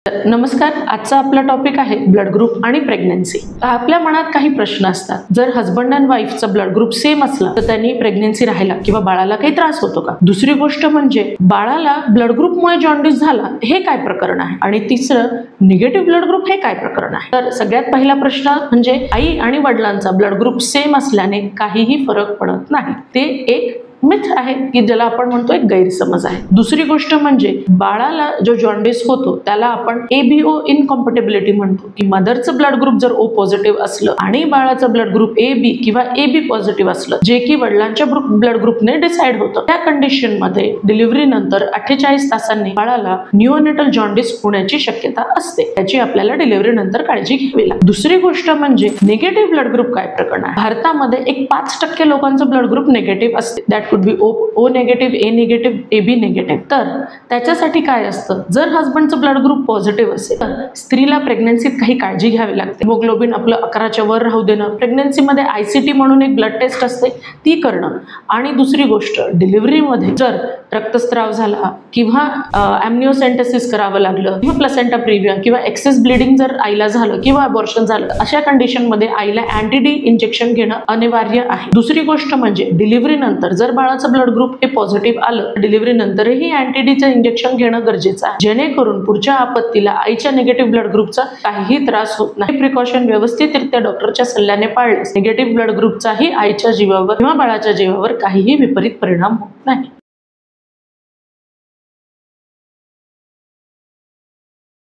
नमस्कार. आजचा आपला टॉपिक आहे ब्लड ग्रुप आणि प्रेग्नन्सी. आपल्या मनात काही प्रश्न असतात. जर हजबंड अँड वाईफचा ब्लड ग्रुप सेम असला तर त्यांनी प्रेग्नन्सी राहायला किंवा बाळाला काही त्रास होतो का? दुसरी गोष्ट म्हणजे बाळाला ब्लड ग्रुपमुळे जॉन्डिस झाला हे काय प्रकरण आहे? आणि तिसरं निगेटिव्ह ब्लड ग्रुप हे काय प्रकरण आहे? तर सगळ्यात पहिला प्रश्न म्हणजे आई आणि वडिलांचा ब्लड ग्रुप सेम असल्याने काहीही फरक पडत नाही. ते एक मिथ आहे की ज्याला आपण म्हणतो एक गैरसमज आहे. दुसरी गोष्ट म्हणजे बाळाला जो जॉन्डिस होतो त्याला आपण एबीओ इनकॉम्पॅटिबिलिटी म्हणतो की मदरचं ब्लड ग्रुप जर ओ पॉझिटिव्ह असलं आणि बाळाचं ब्लड ग्रुप AB किंवा AB पॉझिटिव्ह असलं जे की वडिलांच्या ब्लड ग्रुपने डिसाइड होतं, त्या कंडिशन मध्ये डिलिव्हरी नंतर 48 तासांनी बाळाला न्यूओनेटल जॉन्डिस होण्याची शक्यता असते. त्याची आपल्याला डिलिव्हरी नंतर काळजी घ्यावी लागते. दुसरी गोष्ट म्हणजे निगेटिव्ह ब्लड ग्रुप काय प्रकरण आहे? भारतामध्ये एक 5% लोकांचं ब्लड ग्रुप निगेटिव्ह असते. That could be O negative, A negative, AB negative. तर त्याच्यासाठी काय असतं, जर हजबंडचं ब्लड ग्रुप पॉझिटिव्ह असेल तर स्त्रीला प्रेग्नन्सीत काही काळजी घ्यावी लागते. हिमोग्लोबिन आपलं 11च्या वर राहू देणं, प्रेग्नन्सीमध्ये ICT म्हणून एक ब्लड टेस्ट असते ती करणं, आणि दुसरी गोष्ट डिलिव्हरीमध्ये जर रक्तस्राव झाला किंवा ॲम्निओसेंटेसिस करावं लागलं किंवा प्लसेंटा प्रिव्हिया किंवा एक्सेस ब्लिडिंग जर आईला झालं किंवा अबॉर्शन झालं, अशा कंडिशनमध्ये आईला अँटी-डी इंजेक्शन घेणं अनिवार्य आहे. दुसरी गोष्ट म्हणजे डिलिव्हरी नंतर जर बाळाचं ब्लड ग्रुप हे पॉझिटिव्ह आलं, डिलिव्हरी नंतरही अँटी-डीचं इंजेक्शन घेणं गरजेचं आहे, जेणेकरून पुढच्या आपत्तीला आईच्या निगेटिव्ह ब्लड ग्रुपचा काहीही त्रास होत नाही. प्रिकॉशन व्यवस्थितरित्या डॉक्टरच्या सल्ल्याने पाळल्यास निगेटिव्ह ब्लड ग्रुपचाही आईच्या जीवावर किंवा बाळाच्या जीवावर काहीही विपरीत परिणाम होत नाही.